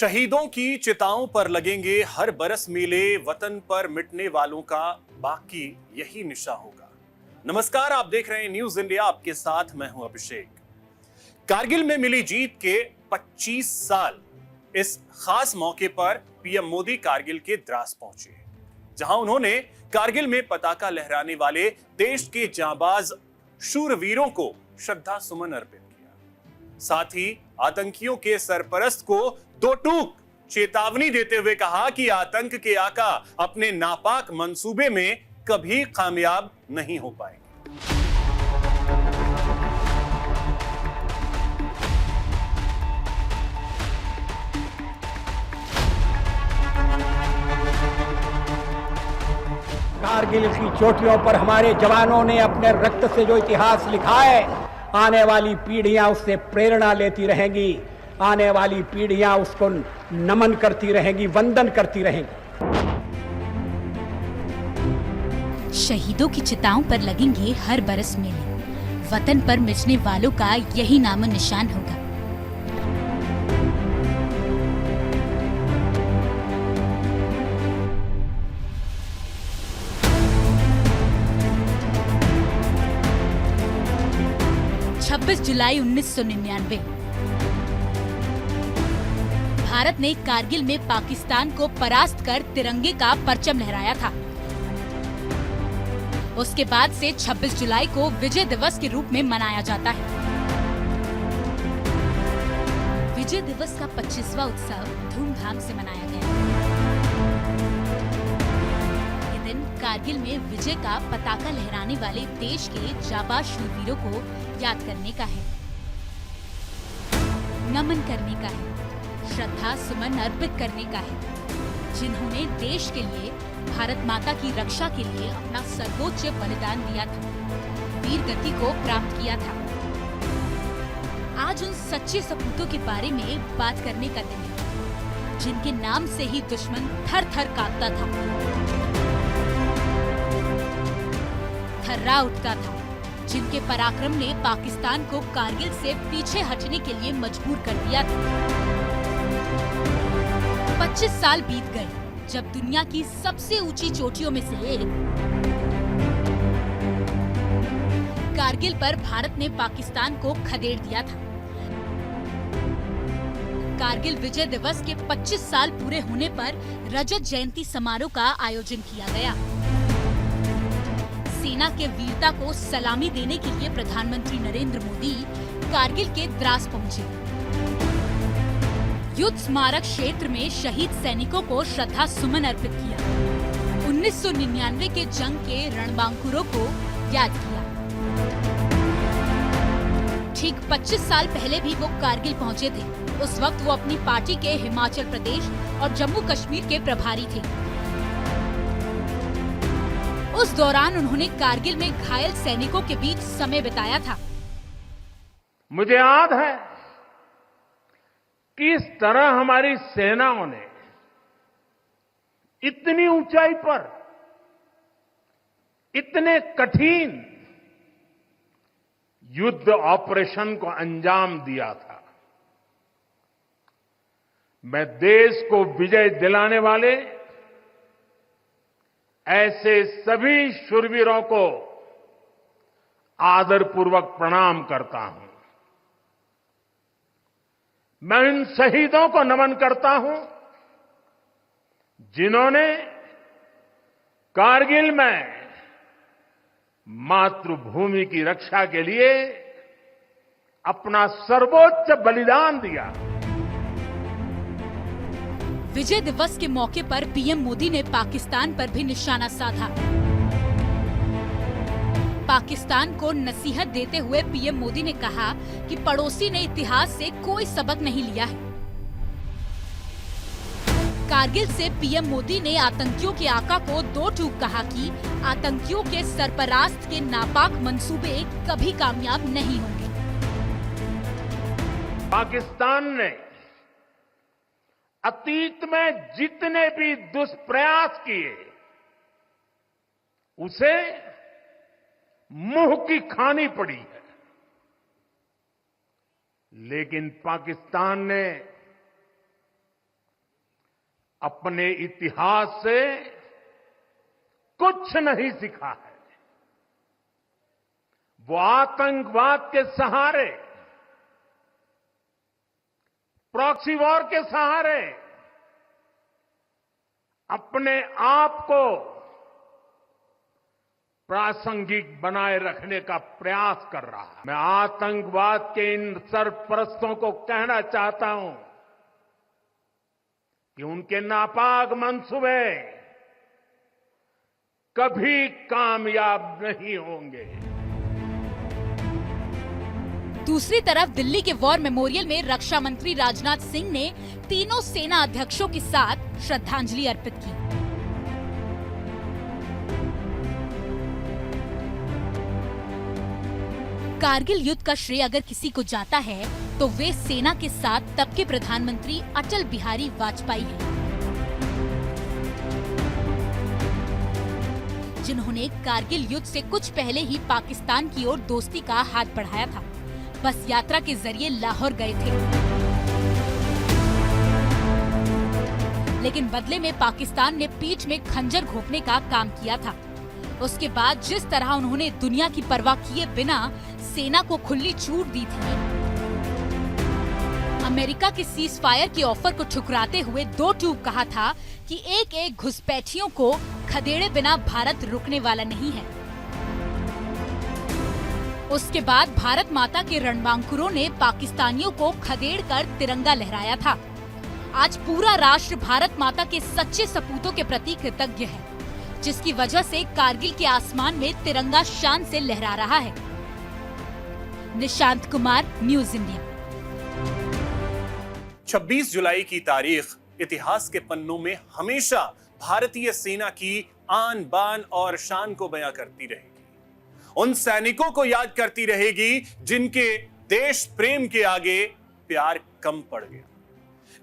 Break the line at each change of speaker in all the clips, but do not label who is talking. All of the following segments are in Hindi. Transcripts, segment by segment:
शहीदों की चिताओं पर लगेंगे हर बरस मेले, वतन पर मिटने वालों का बाकी यही निशा होगा। नमस्कार, आप देख रहे हैं न्यूज इंडिया, आपके साथ मैं हूं अभिषेक। कारगिल में मिली जीत के 25 साल, इस खास मौके पर पीएम मोदी कारगिल के द्रास पहुंचे, जहां उन्होंने कारगिल में पताका लहराने वाले देश के जांबाज शूरवीरों को श्रद्धा सुमन अर्पित किया। साथ ही आतंकियों के सरपरस्त को दो टूक चेतावनी देते हुए कहा कि आतंक के आका अपने नापाक मंसूबे में कभी कामयाब नहीं हो पाएंगे।
कारगिल की चोटियों पर हमारे जवानों ने अपने रक्त से जो इतिहास लिखा है, आने वाली पीढ़ियां उससे प्रेरणा लेती रहेंगी, आने वाली पीढ़ियां उसको नमन करती रहेंगी, वंदन करती रहेंगी।
शहीदों की चिताओं पर लगेंगे हर बरस मेले, वतन पर मिटने वालों का यही नामो निशान होगा। जुलाई 1999 भारत ने कारगिल में पाकिस्तान को परास्त कर तिरंगे का परचम लहराया था। उसके बाद से 26 जुलाई को विजय दिवस के रूप में मनाया जाता है। विजय दिवस का 25वां उत्सव धूमधाम से मनाया गया। ये दिन कारगिल में विजय का पताका लहराने वाले देश के जाबाज शूरवीरों को याद करने का है, नमन करने का है, श्रद्धा सुमन अर्पित करने का है, जिन्होंने देश के लिए, भारत माता की रक्षा के लिए अपना सर्वोच्च बलिदान दिया था, वीर गति को प्राप्त किया था। आज उन सच्चे सपूतों के बारे में बात करने का दिन है, जिनके नाम से ही दुश्मन थर थर कांपता था, थर्रा उठता था, जिनके पराक्रम ने पाकिस्तान को कारगिल से पीछे हटने के लिए मजबूर कर दिया था। 25 साल बीत गए जब दुनिया की सबसे ऊंची चोटियों में से एक कारगिल पर भारत ने पाकिस्तान को खदेड़ दिया था। कारगिल विजय दिवस के 25 साल पूरे होने पर रजत जयंती समारोह का आयोजन किया गया। सेना के वीरता को सलामी देने के लिए प्रधानमंत्री नरेंद्र मोदी कारगिल के द्रास पहुंचे। युद्ध स्मारक क्षेत्र में शहीद सैनिकों को श्रद्धा सुमन अर्पित किया। 1999 के जंग के रणबांकुरों को याद किया। ठीक 25 साल पहले भी वो कारगिल पहुंचे थे। उस वक्त वो अपनी पार्टी के हिमाचल प्रदेश और जम्मू कश्मीर के प्रभारी थे। उस दौरान उन्होंने कारगिल में घायल सैनिकों के बीच समय बिताया था।
मुझे याद है किस तरह हमारी सेनाओं ने इतनी ऊंचाई पर इतने कठिन युद्ध ऑपरेशन को अंजाम दिया था। मैं देश को विजय दिलाने वाले ऐसे सभी शूरवीरों को आदरपूर्वक प्रणाम करता हूं। मैं उन शहीदों को नमन करता हूं जिन्होंने कारगिल में मातृभूमि की रक्षा के लिए अपना सर्वोच्च बलिदान दिया।
विजय दिवस के मौके पर पीएम मोदी ने पाकिस्तान पर भी निशाना साधा। पाकिस्तान को नसीहत देते हुए पीएम मोदी ने कहा कि पड़ोसी ने इतिहास से कोई सबक नहीं लिया है। कारगिल से पीएम मोदी ने आतंकियों के आका को दो टूक कहा कि आतंकियों के सरपरास्त के नापाक मंसूबे कभी कामयाब नहीं होंगे।
पाकिस्तान ने अतीत में जितने भी दुष्प्रयास किए, उसे मुंह की खानी पड़ी है। लेकिन पाकिस्तान ने अपने इतिहास से कुछ नहीं सीखा है। वो आतंकवाद के सहारे, प्रॉक्सी वॉर के सहारे अपने आप को प्रासंगिक बनाए रखने का प्रयास कर रहा है। मैं आतंकवाद के इन सरपरस्तों को कहना चाहता हूं कि उनके नापाक मंसूबे कभी कामयाब नहीं होंगे।
दूसरी तरफ दिल्ली के वॉर मेमोरियल में रक्षा मंत्री राजनाथ सिंह ने तीनों सेना अध्यक्षों के साथ श्रद्धांजलि अर्पित की। कारगिल युद्ध का श्रेय अगर किसी को जाता है तो वे सेना के साथ तब के प्रधानमंत्री अटल बिहारी वाजपेयी हैं, जिन्होंने कारगिल युद्ध से कुछ पहले ही पाकिस्तान की ओर दोस्ती का हाथ बढ़ाया था। बस यात्रा के जरिए लाहौर गए थे, लेकिन बदले में पाकिस्तान ने पीठ में खंजर घोंपने का काम किया था। उसके बाद जिस तरह उन्होंने दुनिया की परवाह किए बिना सेना को खुली छूट दी थी, अमेरिका के सीज फायर के ऑफर को ठुकराते हुए दो टूक कहा था कि एक एक घुसपैठियों को खदेड़े बिना भारत रुकने वाला नहीं है। उसके बाद भारत माता के रणबांकुरों ने पाकिस्तानियों को खदेड़कर तिरंगा लहराया था। आज पूरा राष्ट्र भारत माता के सच्चे सपूतों के प्रति कृतज्ञ है, जिसकी वजह से कारगिल के आसमान में तिरंगा शान से लहरा रहा है। Nishant Kumar, news India.
26 जुलाई की तारीख इतिहास के पन्नों में हमेशा भारतीय सेना की आन बान और शान को बयां करती रहेगी। उन सैनिकों को याद करती रहेगी जिनके देश प्रेम के आगे प्यार कम पड़ गया,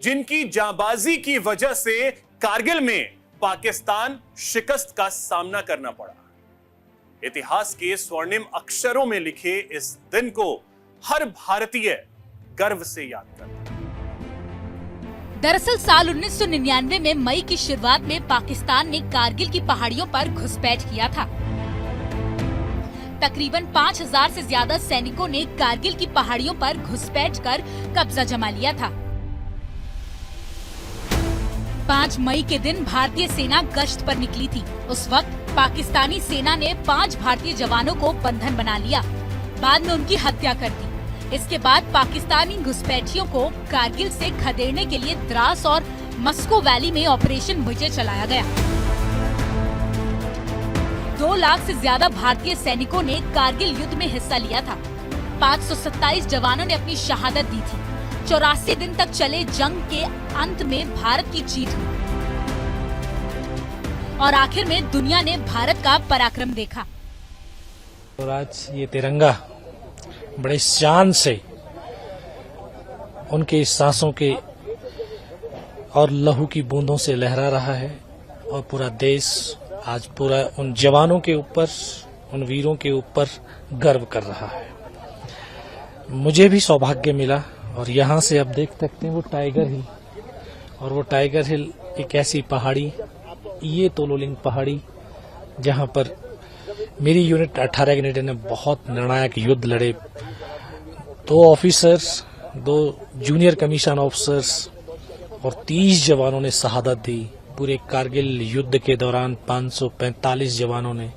जिनकी जांबाजी की वजह से कारगिल में पाकिस्तान शिकस्त का सामना करना पड़ा। इतिहास के स्वर्णिम अक्षरों में लिखे इस दिन को हर भारतीय गर्व से याद करता है।
दरअसल साल 1999 में मई की शुरुआत में पाकिस्तान ने कारगिल की पहाड़ियों पर घुसपैठ किया था। तकरीबन 5000 से ज्यादा सैनिकों ने कारगिल की पहाड़ियों पर घुसपैठ कर कब्जा जमा लिया था। 5 मई के दिन भारतीय सेना गश्त पर निकली थी। उस वक्त पाकिस्तानी सेना ने 5 भारतीय जवानों को बंधन बना लिया, बाद में उनकी हत्या कर दी। इसके बाद पाकिस्तानी घुसपैठियों को कारगिल से खदेड़ने के लिए द्रास और मस्को वैली में ऑपरेशन विजय चलाया गया। 2 लाख से ज्यादा भारतीय सैनिकों ने कारगिल युद्ध में हिस्सा लिया था। 527 जवानों ने अपनी शहादत दी थी। 84 दिन तक चले जंग के अंत में भारत की जीत हुई और आखिर में दुनिया ने भारत का पराक्रम देखा।
और आज ये तिरंगा बड़े शान से उनके सांसों के और लहू की बूंदों से लहरा रहा है और पूरा देश आज पूरा उन जवानों के ऊपर, उन वीरों के ऊपर गर्व कर रहा है। मुझे भी सौभाग्य मिला और यहाँ से आप देख सकते हैं वो टाइगर हिल, और वो टाइगर हिल एक ऐसी पहाड़ी, ये तोलोलिंग पहाड़ी, जहाँ पर मेरी यूनिट 18 यूनिट ने बहुत निर्णायक युद्ध लड़े। 2 ऑफिसर्स, 2 जूनियर कमीशन ऑफिसर्स और 30 जवानों ने शहादत दी। पूरे कारगिल युद्ध के दौरान 545 जवानों ने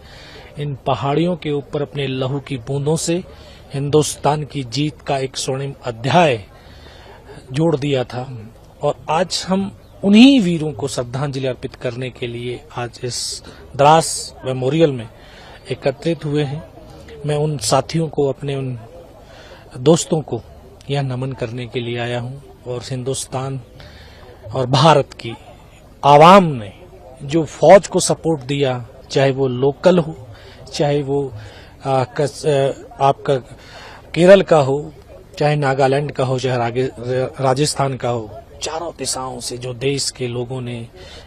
इन पहाड़ियों के ऊपर अपने लहू की बूंदों से हिंदुस्तान की जीत का एक स्वर्णिम अध्याय जोड़ दिया था। और आज हम उन्हीं वीरों को श्रद्धांजलि अर्पित करने के लिए आज इस द्रास मेमोरियल में एकत्रित हुए हैं। मैं उन साथियों को, अपने उन दोस्तों को यह नमन करने के लिए आया हूं। और हिंदुस्तान और भारत की आवाम ने जो फौज को सपोर्ट दिया, चाहे वो लोकल हो, चाहे वो आपका केरल का हो, चाहे नागालैंड का हो, चाहे राजस्थान का हो, चारों दिशाओं से जो देश के लोगों ने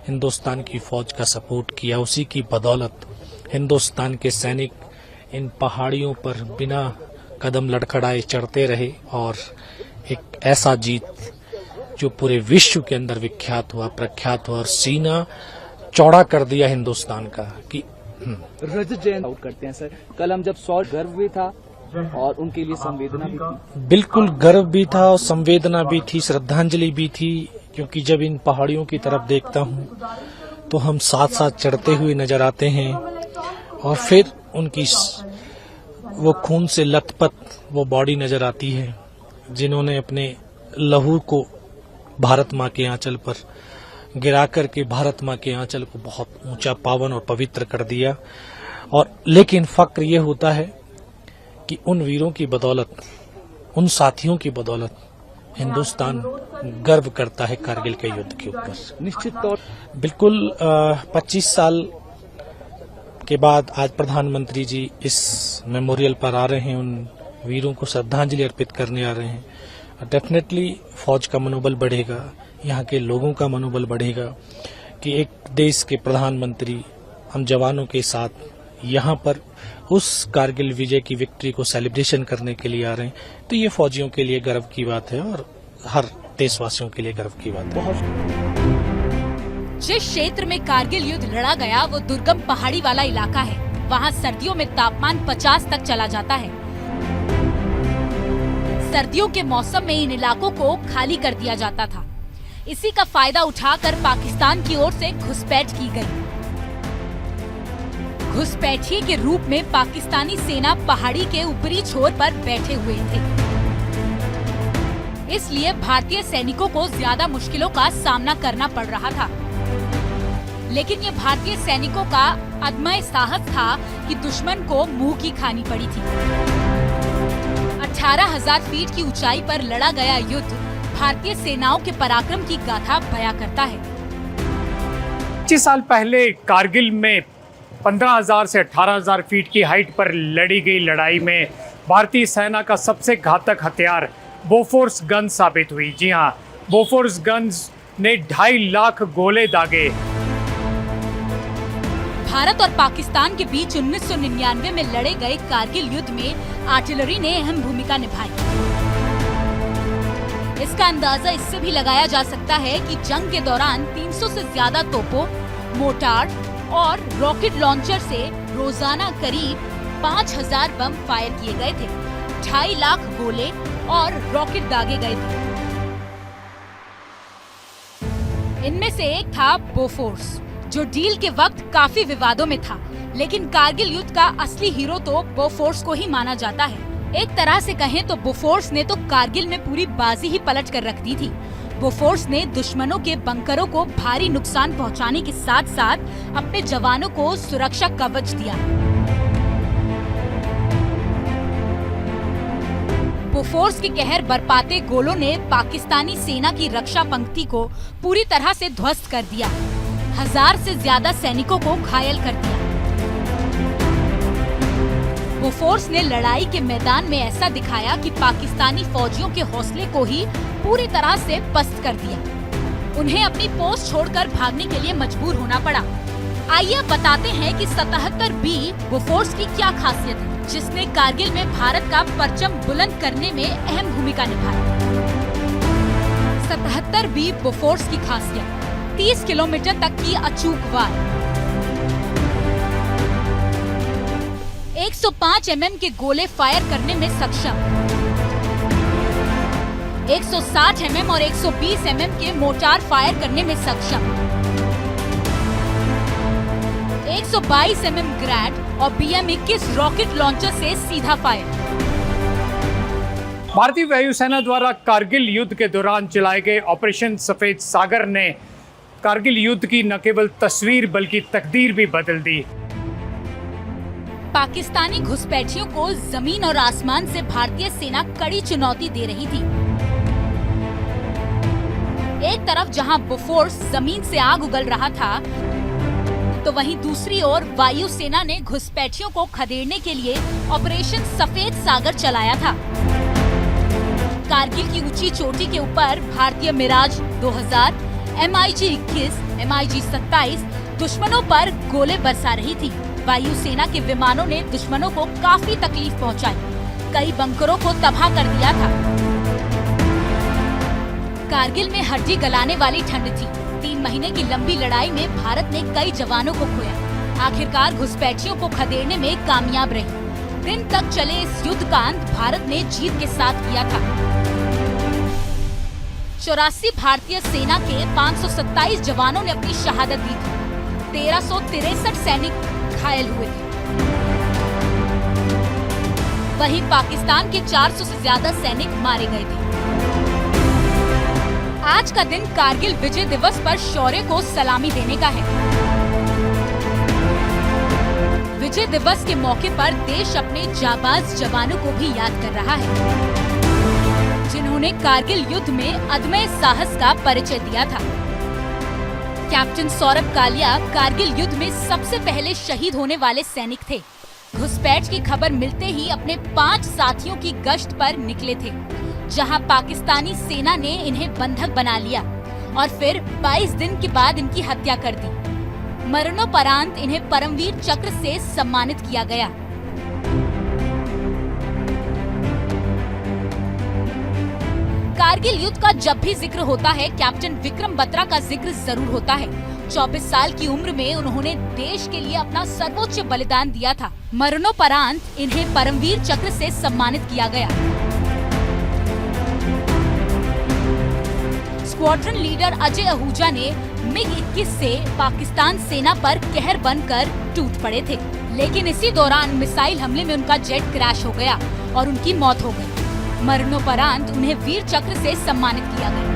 हिंदुस्तान की फौज का सपोर्ट किया, उसी की बदौलत हिंदुस्तान के सैनिक इन पहाड़ियों पर बिना कदम लड़खड़ाए चढ़ते रहे और एक ऐसा जीत जो पूरे विश्व के अंदर विख्यात हुआ, प्रख्यात हुआ और सीना चौड़ा कर दिया हिंदुस्तान का कि
रजत जयंती आउट करते हैं सर। कल हम जब 100 गर्व भी था और उनके लिए संवेदना भी थी।
बिल्कुल गर्व भी था और संवेदना भी थी, श्रद्धांजलि भी थी, क्योंकि जब इन पहाड़ियों की तरफ देखता हूं तो हम साथ साथ चढ़ते हुए नजर आते हैं और फिर उनकी वो खून से लथपथ वो बॉडी नजर आती है जिन्होंने अपने लहू को भारत माँ के आंचल पर गिरा करके भारत माँ के आंचल को बहुत ऊंचा, पावन और पवित्र कर दिया। और लेकिन फक्र ये होता है कि उन वीरों की बदौलत, उन साथियों की बदौलत हिंदुस्तान गर्व करता है कारगिल के युद्ध के ऊपर।
निश्चित तौर
बिल्कुल 25 साल के बाद आज प्रधानमंत्री जी इस मेमोरियल पर आ रहे हैं, उन वीरों को श्रद्धांजलि अर्पित करने आ रहे हैं। डेफिनेटली फौज का मनोबल बढ़ेगा, यहाँ के लोगों का मनोबल बढ़ेगा कि एक देश के प्रधानमंत्री हम जवानों के साथ यहाँ पर उस कारगिल विजय की विक्ट्री को सेलिब्रेशन करने के लिए आ रहे हैं। तो ये फौजियों के लिए गर्व की बात है और हर देशवासियों के लिए गर्व की बात है।
जिस क्षेत्र में कारगिल युद्ध लड़ा गया वो दुर्गम पहाड़ी वाला इलाका है। वहाँ सर्दियों में तापमान 50 तक चला जाता है। सर्दियों के मौसम में इन इलाकों को खाली कर दिया जाता था। इसी का फायदा उठाकर पाकिस्तान की ओर से घुसपैठ की गई। घुसपैठिए के रूप में पाकिस्तानी सेना पहाड़ी के ऊपरी छोर पर बैठे हुए थे। इसलिए भारतीय सैनिकों को ज्यादा मुश्किलों का सामना करना पड़ रहा था। लेकिन ये भारतीय सैनिकों का अदम्य साहस था कि दुश्मन को मुंह की खानी पड़ी थी। 18,000 फीट की ऊंचाई पर लड़ा गया युद्ध भारतीय सेनाओं के पराक्रम की गाथा बयां करता है।
25 साल पहले कारगिल में 15,000 से 18,000 फीट की हाइट पर लड़ी गई लड़ाई में भारतीय सेना का सबसे घातक हथियार बोफोर्स गन साबित हुई। जी हां, बोफोर्स गन्स ने 2.5 लाख गोले दागे।
भारत और पाकिस्तान के बीच 1999 में लड़े गए कारगिल युद्ध में आर्टिलरी ने अहम भूमिका निभाई। इसका अंदाजा इससे भी लगाया जा सकता है कि जंग के दौरान 300 से ज्यादा तोपों, मोर्टार और रॉकेट लॉन्चर से रोजाना करीब 5,000 बम फायर किए गए थे। 2.5 लाख गोले और रॉकेट दागे गए थे। इनमें से एक था बोफोर्स, जो डील के वक्त काफी विवादों में था। लेकिन कारगिल युद्ध का असली हीरो तो बोफोर्स को ही माना जाता है। एक तरह से कहें तो बोफोर्स ने तो कारगिल में पूरी बाजी ही पलट कर रख दी थी। बोफोर्स ने दुश्मनों के बंकरों को भारी नुकसान पहुंचाने के साथ साथ अपने जवानों को सुरक्षा कवच दिया। बोफोर्स के कहर बरपाते गोलों ने पाकिस्तानी सेना की रक्षा पंक्ति को पूरी तरह से ध्वस्त कर दिया। 1000 से ज्यादा सैनिकों को घायल कर दिया। बोफोर्स ने लड़ाई के मैदान में ऐसा दिखाया कि पाकिस्तानी फौजियों के हौसले को ही पूरी तरह से पस्त कर दिया। उन्हें अपनी पोस्ट छोड़कर भागने के लिए मजबूर होना पड़ा। आइए बताते हैं कि 77B बोफोर्स की क्या खासियत है, जिसने कारगिल में भारत का परचम बुलंद करने में अहम भूमिका निभाई। 77B बोफोर्स की खासियत 30 किलोमीटर तक की अचूक वार, 105 mm के गोले फायर करने में सक्षम, 160 mm और 120 mm के मोर्टार फायर करने में सक्षम, 122 mm ग्रैड और BM-21 रॉकेट लॉन्चर से सीधा फायर।
भारतीय वायुसेना द्वारा कारगिल युद्ध के दौरान चलाए गए ऑपरेशन सफेद सागर ने कारगिल युद्ध की न केवल तस्वीर बल्कि तकदीर भी बदल दी।
पाकिस्तानी घुसपैठियों को जमीन और आसमान से भारतीय सेना कड़ी चुनौती दे रही थी। एक तरफ जहां बोफोर्स जमीन से आग उगल रहा था, तो वहीं दूसरी ओर वायुसेना ने घुसपैठियों को खदेड़ने के लिए ऑपरेशन सफेद सागर चलाया था। कारगिल की ऊंची चोटी के ऊपर भारतीय मिराज 2000, MiG-21, MiG-27 दुश्मनों पर गोले बरसा रही थी। वायुसेना के विमानों ने दुश्मनों को काफी तकलीफ पहुंचाई, कई बंकरों को तबाह कर दिया था। कारगिल में हड्डी गलाने वाली ठंड थी। 3 महीने की लंबी लड़ाई में भारत ने कई जवानों को खोया। आखिरकार घुसपैठियों को खदेड़ने में कामयाब रही। दिन तक चले इस युद्ध का अंत भारत ने जीत के साथ किया था। 84 भारतीय सेना के 527 जवानों ने अपनी शहादत दी थी। 1363 सैनिक घायल हुए थे। वहीं पाकिस्तान के 400 से ज्यादा सैनिक मारे गए थे। आज का दिन कारगिल विजय दिवस पर शौर्य को सलामी देने का है। विजय दिवस के मौके पर देश अपने जाबाज जवानों को भी याद कर रहा है, जिन्होंने कारगिल युद्ध में अदम्य साहस का परिचय दिया था। कैप्टन सौरभ कालिया कारगिल युद्ध में सबसे पहले शहीद होने वाले सैनिक थे। घुसपैठ की खबर मिलते ही अपने 5 साथियों की गश्त पर निकले थे, जहां पाकिस्तानी सेना ने इन्हें बंधक बना लिया और फिर 22 दिन के बाद इनकी हत्या कर दी। मरणोपरांत इन्हें परमवीर चक्र से सम्मानित किया गया। कारगिल युद्ध का जब भी जिक्र होता है, कैप्टन विक्रम बत्रा का जिक्र जरूर होता है। 24 साल की उम्र में उन्होंने देश के लिए अपना सर्वोच्च बलिदान दिया था। मरणोपरांत इन्हें परमवीर चक्र से सम्मानित किया गया। स्क्वाड्रन लीडर अजय आहूजा ने MiG-21 से पाकिस्तान सेना पर कहर बनकर टूट पड़े थे, लेकिन इसी दौरान मिसाइल हमले में उनका जेट क्रैश हो गया और उनकी मौत हो गई। मरणोपरांत उन्हें वीर चक्र से सम्मानित किया गया।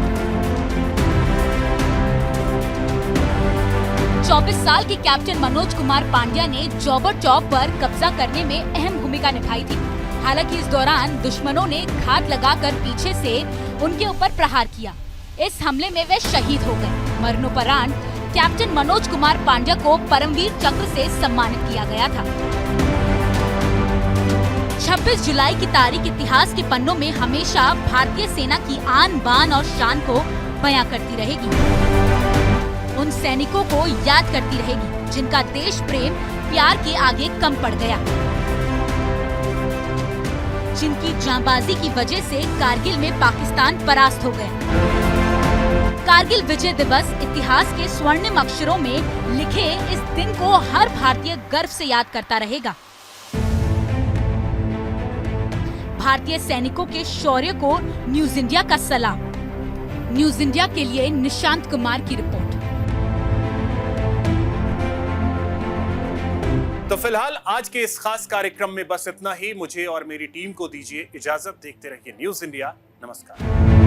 24 साल के कैप्टन मनोज कुमार पांड्या ने जौबर चौक पर कब्जा करने में अहम भूमिका निभाई थी। हालांकि इस दौरान दुश्मनों ने घात लगाकर पीछे से उनके ऊपर प्रहार किया। इस हमले में वे शहीद हो गए। मरणोपरांत कैप्टन मनोज कुमार पांड्या को परमवीर चक्र से सम्मानित किया गया था। 26 जुलाई की तारीख इतिहास के पन्नों में हमेशा भारतीय सेना की आन बान और शान को बयां करती रहेगी। उन सैनिकों को याद करती रहेगी जिनका देश प्रेम प्यार के आगे कम पड़ गया, जिनकी जांबाजी की वजह से कारगिल में पाकिस्तान परास्त हो गया। कारगिल विजय दिवस इतिहास के स्वर्णिम अक्षरों में लिखे इस दिन को हर भारतीय गर्व से याद करता रहेगा। भारतीय सैनिकों के शौर्य को न्यूज इंडिया का सलाम। न्यूज इंडिया के लिए निशांत कुमार की रिपोर्ट।
तो फिलहाल आज के इस खास कार्यक्रम में बस इतना ही। मुझे और मेरी टीम को दीजिए इजाजत। देखते रहिए न्यूज इंडिया। नमस्कार।